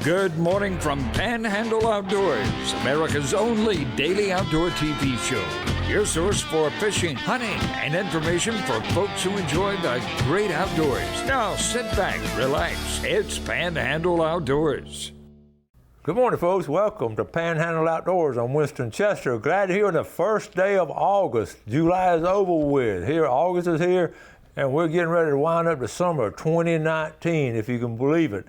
Good morning from Panhandle Outdoors, America's only daily outdoor TV show. Your source for fishing, hunting, and information for folks who enjoy the great outdoors. Now sit back, relax. It's Panhandle Outdoors. Good morning, folks. Welcome to Panhandle Outdoors. I'm Winston Chester. Glad to hear on the first day of August. July is over with. Here, August is here, and we're getting ready to wind up the summer of 2019, if you can believe it.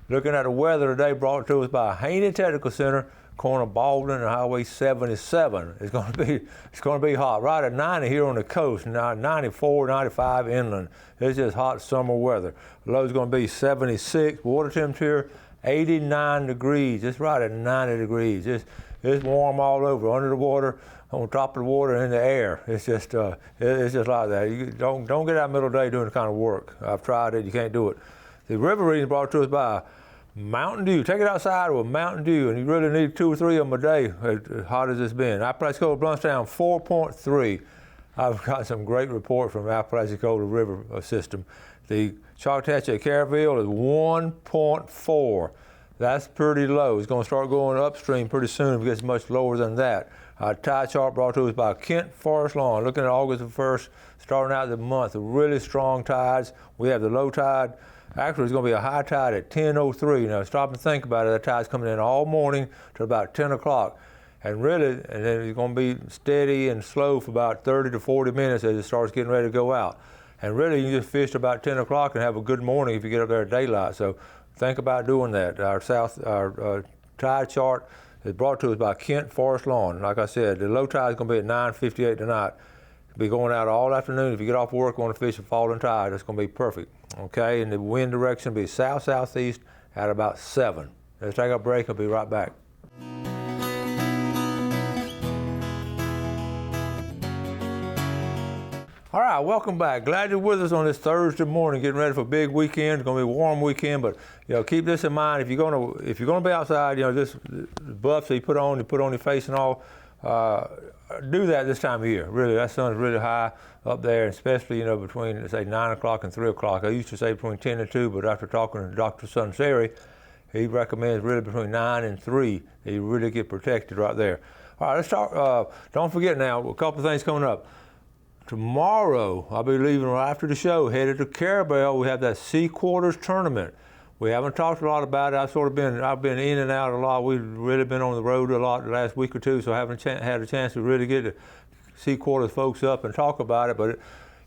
Looking at the weather today, brought to us by Haney Technical Center, corner Baldwin and Highway 77. It's going to be hot. Right at 90 here on the coast, now 94, 95 inland. It's just hot summer weather. The low's going to be 76. Water temperature 89 degrees. Just right at 90 degrees. It's warm all over, under the water, on top of the water, in the air. It's just like that. You don't get out in the middle of the day doing the kind of work. I've tried it. You can't do it. The river reading brought to us by Mountain Dew. Take it outside with Mountain Dew, and you really need 2 or 3 of them a day, as hot as it's been. Apalachicola Bluntstown 4.3. I've got some great reports from Apalachicola River system. The Choctaw at Caryville is 1.4. That's pretty low. It's going to start going upstream pretty soon if it gets much lower than that. Tide chart brought to us by Kent Forest Lawn. Looking at August the 1st, starting out the month, really strong tides. We have the low tide. Actually, it's going to be a high tide at 10:03. Now, stop and think about it. The tide's coming in all morning to about 10 o'clock. And then it's going to be steady and slow for about 30 to 40 minutes as it starts getting ready to go out. And really, you can just fish to about 10 o'clock and have a good morning if you get up there at daylight. So think about doing that. Our tide chart is brought to us by Kent Forest Lawn. Like I said, the low tide is going to be at 9:58 tonight. Be going out all afternoon. If you get off work, want to fish a falling tide, it's going to be perfect. Okay, and the wind direction will be south-southeast at about 7. Let's take a break. I'll be right back. All right, welcome back. Glad you're with us on this Thursday morning, getting ready for a big weekend. It's going to be a warm weekend, but keep this in mind. If you're going to be outside, this buffs that you put on your face and all. Do that this time of year. Really, that sun's really high up there, especially between say 9 o'clock and 3 o'clock. I used to say between 10 and 2, but after talking to Dr. Sunseri, he recommends really between 9 and 3 that you really get protected right there. All right, let's talk. Don't forget now, a couple of things coming up. Tomorrow, I'll be leaving right after the show, headed to Caryville. We have that Sea Quarters tournament. We haven't talked a lot about it. I've been in and out a lot. We've really been on the road a lot the last week or two, so I haven't had a chance to really get the Sea Quarters folks up and talk about it. But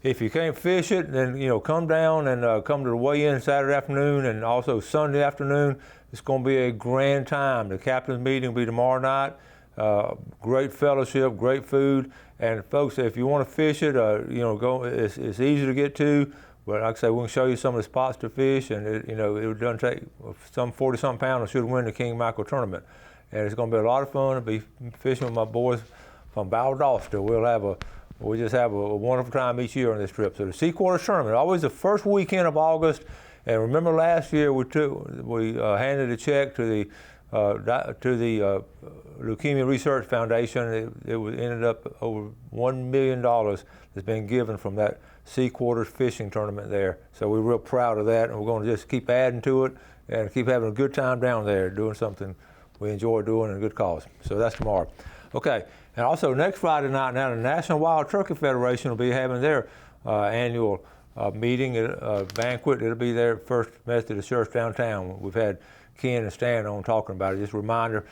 if you can't fish it, then come down and come to the weigh-in Saturday afternoon and also Sunday afternoon. It's going to be a grand time. The captain's meeting will be tomorrow night. Great fellowship, great food, and folks, if you want to fish it, go. It's easy to get to. But like I say, we can show you some of the spots to fish, and it doesn't take some 40-something pounds should win the King Michael tournament. And it's going to be a lot of fun. I'll be fishing with my boys from Valdosta. We'll just have a wonderful time each year on this trip. So the Sea Quarters tournament, always the first weekend of August. And remember last year we handed a check to the Leukemia Research Foundation. It ended up over $1 million that's been given from that Sea Quarters fishing tournament there. So we're real proud of that, and we're going to just keep adding to it and keep having a good time down there doing something we enjoy doing and a good cause. So that's tomorrow. Okay, and also next Friday night now, the National Wild Turkey Federation will be having their annual meeting, banquet. It'll be there at First Methodist Church downtown. We've had Ken and Stan on talking about it. Just a reminder,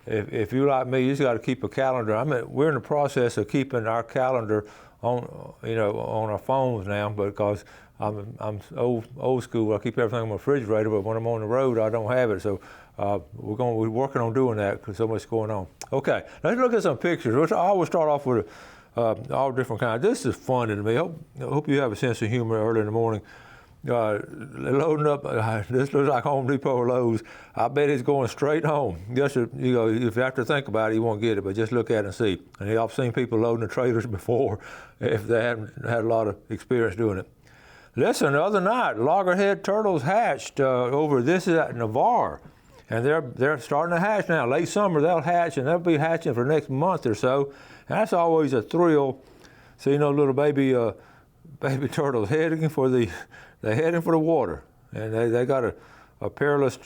if you like me, you just got to keep a calendar. We're in the process of keeping our calendar on our phones now, because I'm old school. I keep everything on my refrigerator, but when I'm on the road, I don't have it. So we're working on doing that because so much going on. Okay, let's look at some pictures. Which I always start off with all different kinds. This is fun to me. I hope you have a sense of humor early in the morning. Loading up, this looks like Home Depot or Lowe's. I bet it's going straight home. Just if you have to think about it, you won't get it, but just look at it and see. And I've seen people loading the trailers before if they haven't had a lot of experience doing it. Listen, the other night, loggerhead turtles hatched this is at Navarre. And they're starting to hatch now. Late summer, they'll hatch, and they'll be hatching for the next month or so. And that's always a thrill. See, little baby turtles heading for the water, and they got perilous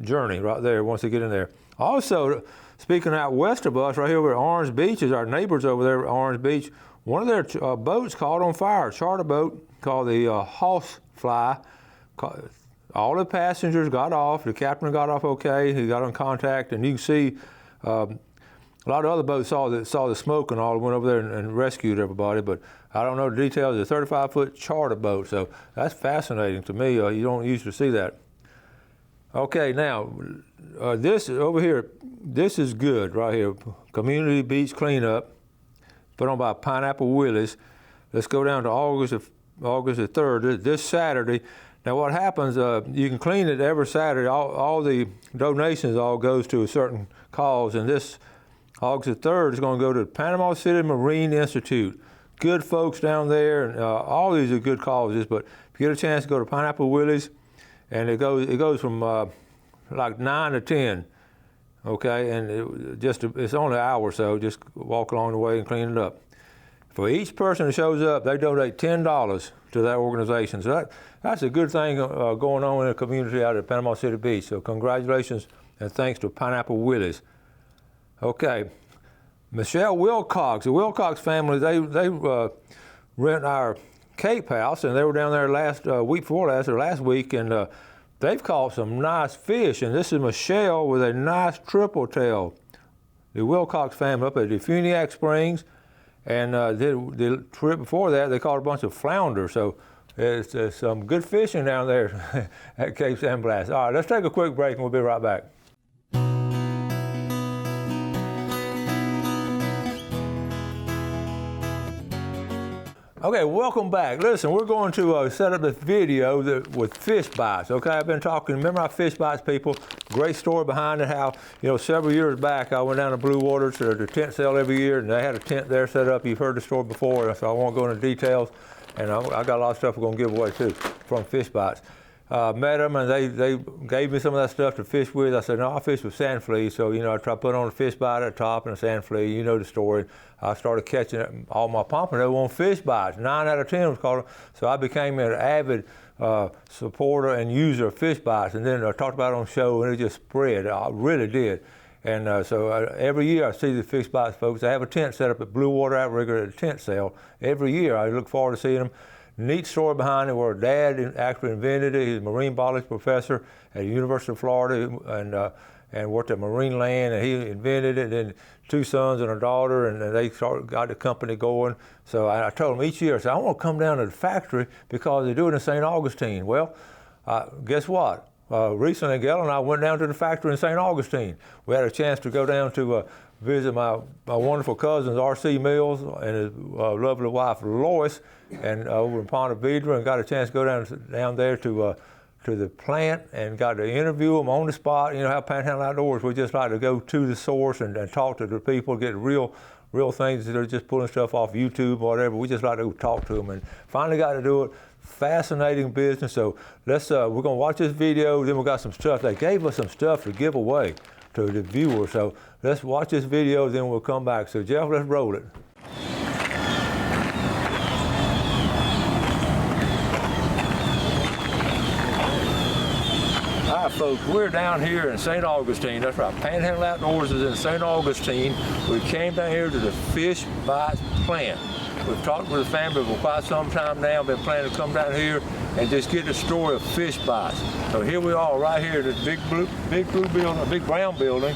journey right there once they get in there. Also, speaking out west of us, right here over at Orange Beach, is our neighbors over there at Orange Beach. One of their boats caught on fire, a charter boat called the Horsefly. All the passengers got off. The captain got off okay. He got in contact, and you can see a lot of other boats saw the smoke and all, went over there and rescued everybody. But I don't know the details. It's a 35-foot charter boat, so that's fascinating to me. You don't usually see that. Okay, now this over here, this is good right here. Community beach cleanup, put on by Pineapple Willie's. Let's go down to August the 3rd, this Saturday. Now what happens, you can clean it every Saturday. All the donations all goes to a certain cause, and this August the 3rd is going to go to the Panama City Marine Institute. Good folks down there, and all these are good causes, but if you get a chance to go to Pineapple Willie's, and it goes from like 9 to 10, okay, and it's only an hour or so, just walk along the way and clean it up. For each person that shows up, they donate $10 to that organization. So that's a good thing going on in the community out at Panama City Beach. So congratulations and thanks to Pineapple Willie's. Okay, Michelle Wilcox, the Wilcox family, they rent our Cape House, and they were down there last week, and they've caught some nice fish. And this is Michelle with a nice triple tail. The Wilcox family up at Defuniak Springs. And the trip before that, they caught a bunch of flounder. So it's some good fishing down there at Cape San Blas. All right, let's take a quick break and we'll be right back. Okay, welcome back. Listen, we're going to set up this video with fish bites, okay? I've been talking, remember our fish bites people? Great story behind it, how, several years back, I went down to Blue Water to the tent sale every year, and they had a tent there set up. You've heard the story before, so I won't go into details. And I got a lot of stuff we're going to give away, too, from fish bites. Met them, and they gave me some of that stuff to fish with. I said, no, I fish with sand fleas. So, I try to put on a fish bite at the top and a sand flea. You know the story. I started catching all my pompano on fish bites. 9 out of 10 was caught. So I became an avid supporter and user of fish bites. And then I talked about it on the show, and it just spread. I really did. And so every year I see the fish bites folks. I have a tent set up at Blue Water Outrigger at a tent sale. Every year I look forward to seeing them. Neat story behind it where Dad actually invented it. He's a marine biology professor at the University of Florida and worked at Marine Land, and he invented it. And 2 sons and a daughter, and they got the company going. So I told him each year, I said, I want to come down to the factory because they do it in St. Augustine. Well, guess what? Recently, Gail and I went down to the factory in St. Augustine. We had a chance to go down to visit my wonderful cousins, R.C. Mills, and his lovely wife, Lois, and over in Ponte Vedra, and got a chance to go down there to the plant and got to interview them on the spot. You know how Panhandle Outdoors, we just like to go to the source and talk to the people, get real things that are just pulling stuff off YouTube or whatever. We just like to go talk to them, and finally got to do it. Fascinating business. So we're gonna watch this video, then we got some stuff. They gave us some stuff to give away to the viewers. So let's watch this video, then we'll come back. So Jeff, let's roll it. All right, folks, we're down here in St. Augustine. That's right, Panhandle Outdoors is in St. Augustine. We came down here to the Fish Bites plant. We've talked with the family for quite some time now. Been planning to come down here and just get the story of fish bites. So here we are, right here, this big blue building, big brown building,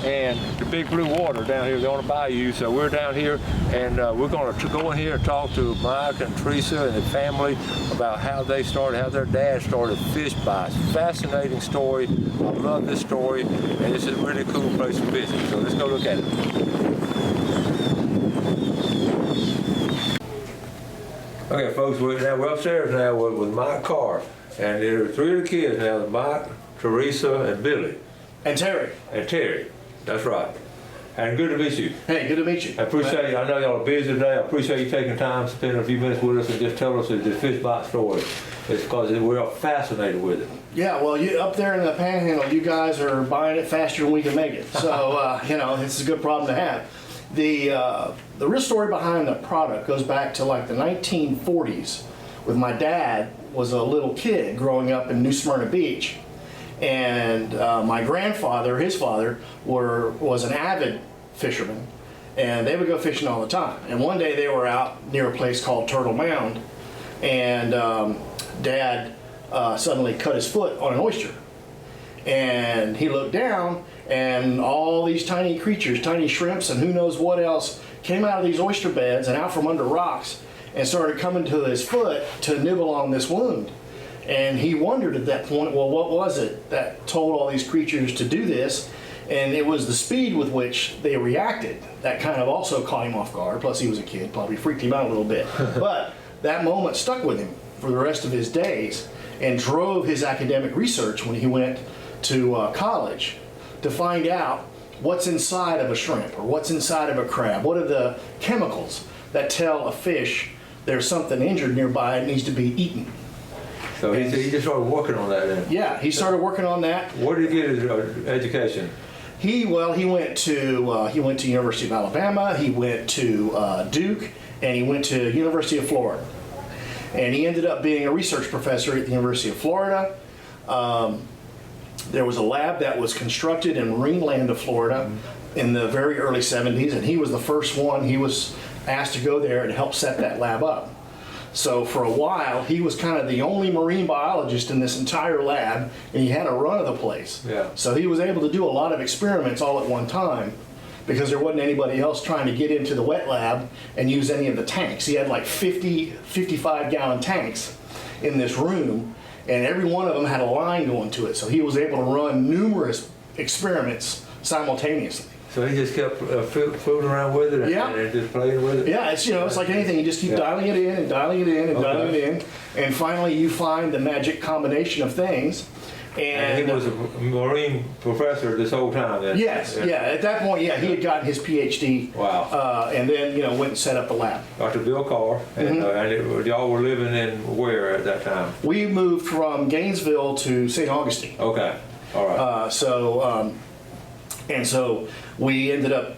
and the big blue water down here on the bayou. So we're down here, and we're going to go in here and talk to Mike and Teresa and the family about how they started, how their dad started fish bites. Fascinating story. I love this story, and it's a really cool place to visit. So let's go look at it. Okay, folks, we're upstairs now with Mike Carr, and there are 3 of the kids now: Mike, Teresa, and Billy. And Terry. And Terry, that's right. And good to meet you. Hey, good to meet you. I appreciate you. I know y'all are busy today. I appreciate you taking time, spending a few minutes with us, and just telling us the fish bite story. It's because we're fascinated with it. Yeah, well, you up there in the Panhandle, you guys are buying it faster than we can make it. So, it's a good problem to have. The real story behind the product goes back to like the 1940s, with my dad was a little kid growing up in New Smyrna Beach, And my grandfather, his father, was an avid fisherman, and they would go fishing all the time. And one day they were out near a place called Turtle Mound, and Dad suddenly cut his foot on an oyster. And he looked down, and all these tiny creatures, tiny shrimps and who knows what else, came out of these oyster beds and out from under rocks and started coming to his foot to nibble on this wound. And he wondered at that point, well, what was it that told all these creatures to do this? And it was the speed with which they reacted that kind of also caught him off guard. Plus, he was a kid, probably freaked him out a little bit. But that moment stuck with him for the rest of his days and drove his academic research when he went to college to find out what's inside of a shrimp or what's inside of a crab. What are the chemicals that tell a fish there's something injured nearby and needs to be eaten? So he just started working on that then? Yeah, he started working on that. Where did he get his education? He went to University of Alabama, he went to Duke, and he went to University of Florida. And he ended up being a research professor at the University of Florida. There was a lab that was constructed in Marineland of Florida in the very early 70s, and he was the first one. He was asked to go there and help set that lab up. So for a while, he was kind of the only marine biologist in this entire lab, and he had a run of the place. Yeah. So he was able to do a lot of experiments all at one time because there wasn't anybody else trying to get into the wet lab and use any of the tanks. He had like 50, 55-gallon tanks in this room, and every one of them had a line going to it. So he was able to run numerous experiments simultaneously. So he just kept fooling around with it and just playing with it? Yeah, it's like anything. You just keep dialing it in and dialing it in and dialing it in. And finally you find the magic combination of things. And he was a marine professor this whole time then? Yes, yeah. At that point, yeah, he had gotten his PhD. Wow. And then, went and set up the lab. Dr. Bill Carr. And, y'all were living in where at that time? We moved from Gainesville to St. Augustine. Okay. All right. So we ended up,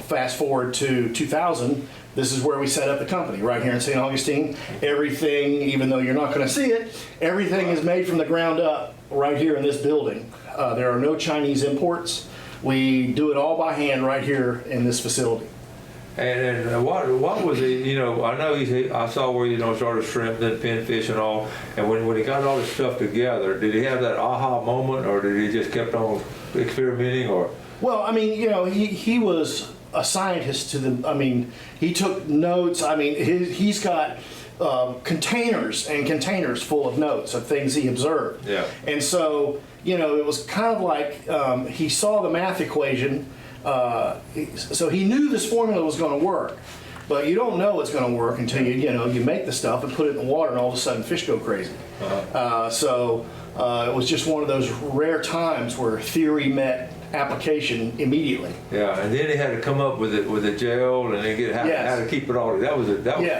fast forward to 2000, this is where we set up the company, right here in St. Augustine. Everything, even though you're not going to see it, everything is made from the ground up right here in this building. There are no Chinese imports. We do it all by hand right here in this facility. And what was it, I know I saw where, started shrimp, then pinfish and all, and when he got all this stuff together, did he have that aha moment, or did he just kept on experimenting, or? Well, he was a scientist he took notes. He's got containers and containers full of notes of things he observed. Yeah. And so, it was kind of like he saw the math equation, so he knew this formula was going to work. But you don't know it's going to work until you make the stuff and put it in the water, and all of a sudden fish go crazy. It was just one of those rare times where theory met application immediately. Yeah, and then he had to come up with a gel and then how to keep it all. That was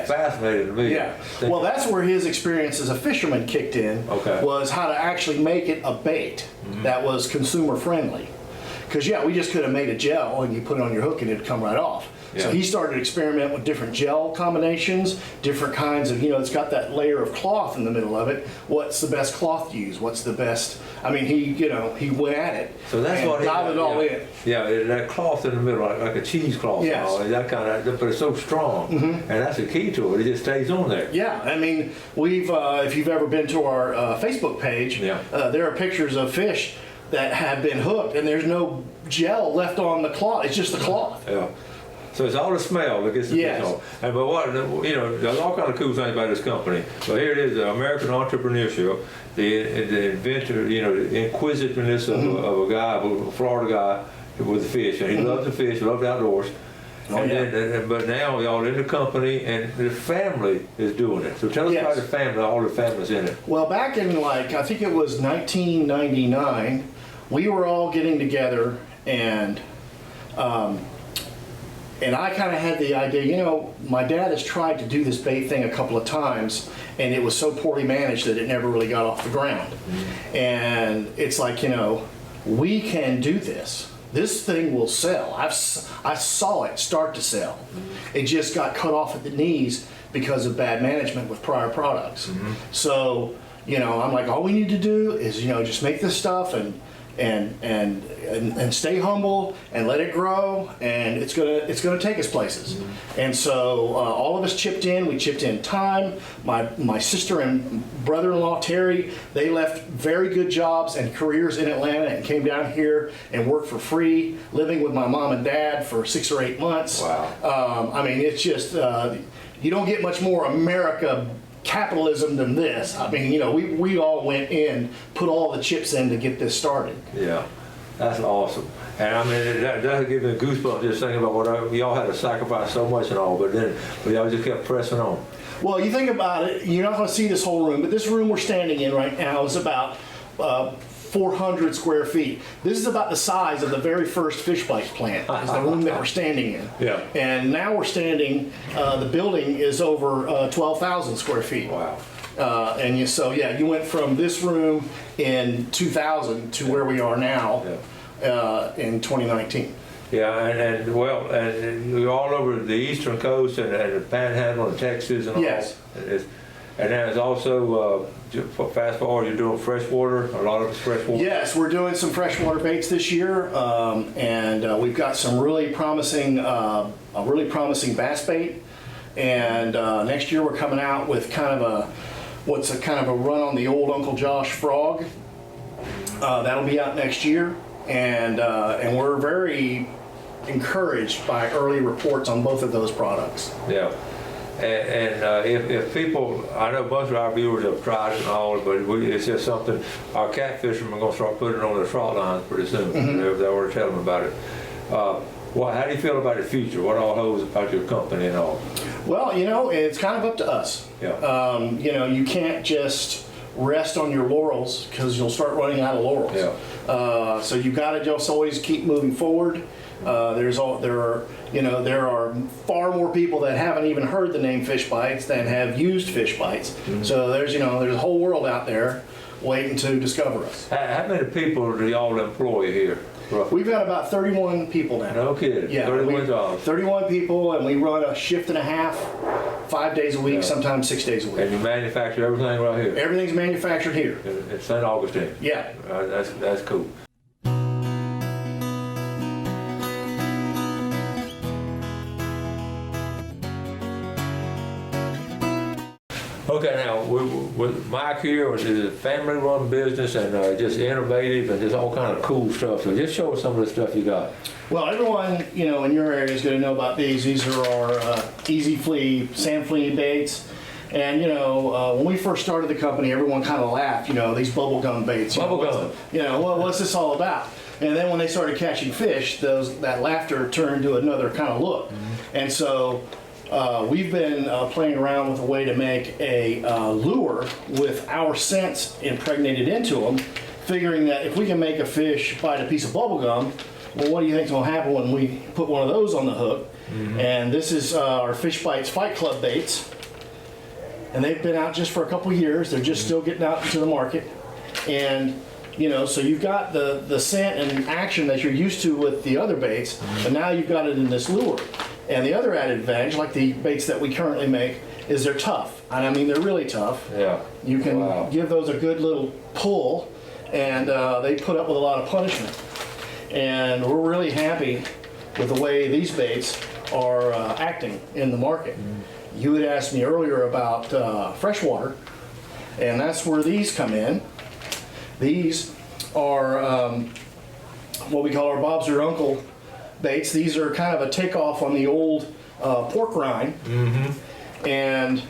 fascinating to me. Yeah. Well, that's where his experience as a fisherman kicked in. Okay. Was how to actually make it a bait that was consumer friendly. Because we just could have made a gel and you put it on your hook and it'd come right off. Yeah. So he started experimenting with different gel combinations, different kinds of, it's got that layer of cloth in the middle of it. What's the best cloth to use? What's the best? He went at it. So that's and what dived it all in. Yeah, that cloth in the middle, like a cheesecloth. Yes. And all, that kind of, but it's so strong, and that's the key to it. It just stays on there. Yeah, we've if you've ever been to our Facebook page, there are pictures of fish that have been hooked, and there's no gel left on the cloth. It's just the cloth. Yeah. So it's all the smell that gets the fish on. And but what there's all kind of cool things about this company. So here it is, the American entrepreneurship, the inventor, the inquisitiveness of a guy, a Florida guy with the fish, and he loved the fish, loved outdoors. But now y'all in the company, and the family is doing it. So tell us about the family, all the families in it. Well, back in I think it was 1999, we were all getting together, and I kind of had the idea, my dad has tried to do this bait thing a couple of times, and it was so poorly managed that it never really got off the ground. And it's like, we can do this. This thing will sell. I saw it start to sell. It just got cut off at the knees because of bad management with prior products. So, You know, I'm like, all we need to do is, you know, just make this stuff and stay humble and let it grow, and it's gonna take us places. And so all of us chipped in. We chipped in time. My sister and brother-in-law Terry, they left very good jobs and careers in Atlanta and came down here and worked for free, living with my mom and dad for 6 or 8 months. Wow. I mean, it's just you don't get much more America capitalism than this. I mean, you know, we all went in, put all the chips in to get this started. Yeah, that's awesome. And I mean, that does give me goosebumps just thinking about what y'all had to sacrifice so much and all, but y'all just kept pressing on. Well, you think about it, you're not going to see this whole room, but this room we're standing in right now is about 400 square feet. This is about the size of the very first fish bite plant, is the room that we're standing in. Yeah. And now we're standing, the building is over 12,000 square feet. Wow. So you went from this room in 2000 to where we are now in 2019. Yeah, and you're all over the eastern coast and the Panhandle and Texas and all. Yes. And then it's also, fast forward, you're doing freshwater, a lot of it's freshwater. Yes, we're doing some freshwater baits this year, and we've got some really promising, a really promising bass bait. And next year we're coming out with kind of a run on the old Uncle Josh frog. That'll be out next year, and we're very encouraged by early reports on both of those products. Yeah. And if people, I know most of our viewers have tried it and all, but it's just something, our catfishermen are going to start putting it on their trot lines pretty soon. They already tell them about it. How do you feel about the future? What all holds about your company and all? Well, you know, it's kind of up to us. Yeah. You know, you can't just rest on your laurels because you'll start running out of laurels. Yeah. So you've got to just always keep moving forward. There are far more people that haven't even heard the name Fish Bites than have used Fish Bites. So there's a whole world out there waiting to discover us. How many people do y'all employ here? Roughly? We've got about 31 people now. No kidding. Yeah, 31 jobs. 31 people, and we run a shift and a half, 5 days a week, sometimes 6 days a week. And you manufacture everything right here? Everything's manufactured here. In St. Augustine? Yeah. That's cool. Okay, now with Mike here, which is a family-run business and just innovative and just all kind of cool stuff. So just show us some of the stuff you got. Well, everyone in your area is going to know about these. These are our easy flea, sand flea baits. And when we first started the company, everyone kind of laughed. These bubble gum baits. What's this all about? And then when they started catching fish, that laughter turned to another kind of look. And so we've been playing around with a way to make a lure with our scents impregnated into them, figuring that if we can make a fish bite a piece of bubble gum, well, what do you think's going to happen when we put one of those on the hook? And this is our Fish Bites Fight Club baits. And they've been out just for a couple years. They're just still getting out into the market. And so you've got the scent and action that you're used to with the other baits, but now you've got it in this lure. And the other added advantage, like the baits that we currently make, is they're tough. And I mean, they're really tough. Yeah. You can give those a good little pull, and they put up with a lot of punishment. And we're really happy with the way these baits are acting in the market. You had asked me earlier about freshwater, and that's where these come in. These are what we call our Bob's Your Uncle baits. These are kind of a takeoff on the old pork rind. And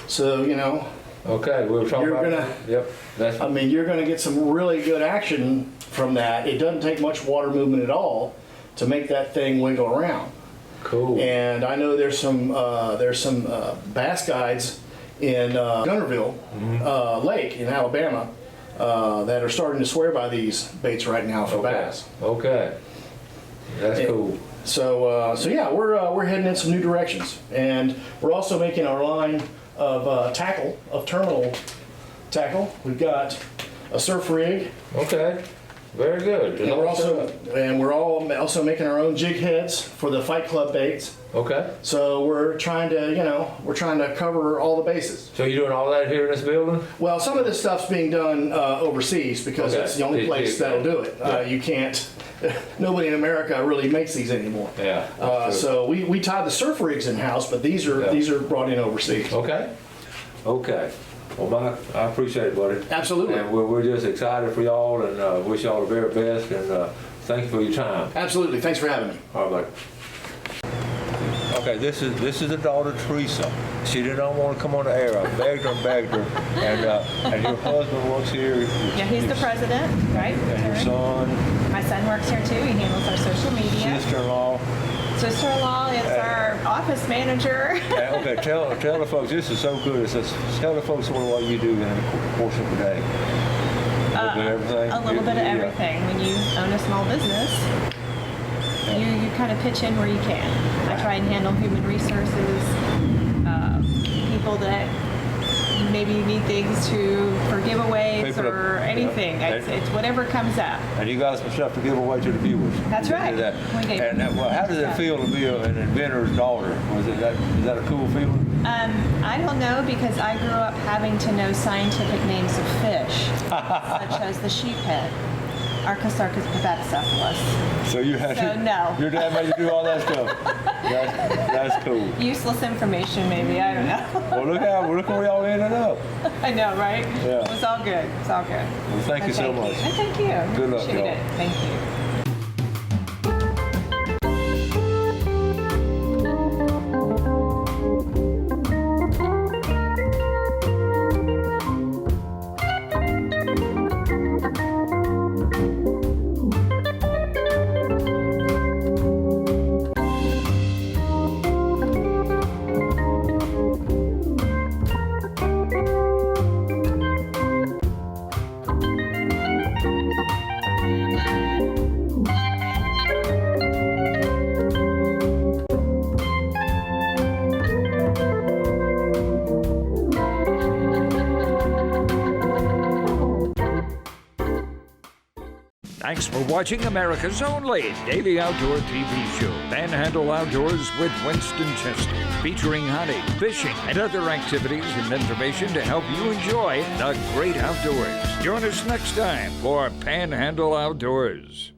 so, Okay, we'll talk about it. Yep. You're going to get some really good action from that. It doesn't take much water movement at all to make that thing wiggle around. Cool. And I know there's some bass guides in Gunnerville Lake in Alabama that are starting to swear by these baits right now for bass. Okay. That's cool. So we're heading in some new directions, and we're also making our line of terminal tackle. We've got a surf rig. Okay. Very good. And we're also making our own jig heads for the Fight Club baits. Okay. So we're trying to cover all the bases. So you're doing all that here in this building? Well, some of this stuff's being done overseas because Okay. it's the only place that'll do it. You can't. Nobody in America really makes these anymore. Yeah. That's true. So we tied the surf rigs in house, but these are brought in overseas. Okay. Okay. Well, Mike, I appreciate it, buddy. Absolutely. And we're just excited for y'all and wish y'all the very best and thank you for your time. Absolutely. Thanks for having me. All right, buddy. Okay, this is the daughter Teresa. She did not want to come on the air. I begged her, and your husband works here. Yeah, he's the president, right? And your son, My son works here too. He handles our social media. sister-in-law. Sister-in-law is our office manager. Okay, tell the folks. This is so good. Tell the folks what you do in the course of the day. A little bit of everything. A little bit of everything. When you own a small business, you kind of pitch in where you can. I try and handle human resources, people that maybe need things for giveaways or anything. Yeah. It's whatever comes up. And you got some stuff to give away to the viewers. That's right. Do that. We do. And well, how does it feel to be an inventor's daughter? Is that a cool feeling? I don't know because I grew up having to know scientific names of fish, such as the sheephead, Archosaurus pivetecephalus. So you had no. Your dad made you do all that stuff. That's cool. Useless information, maybe. I don't know. Well, look where y'all ended up. I know, right? Yeah. It was all good. It's all good. Well, thank you so much. And thank you. Good luck, Appreciate y'all. it. Thank you. Thanks for watching America's only daily outdoor TV show, Panhandle Outdoors with Winston Chester, featuring hunting, fishing, and other activities and information to help you enjoy the great outdoors. Join us next time for Panhandle Outdoors.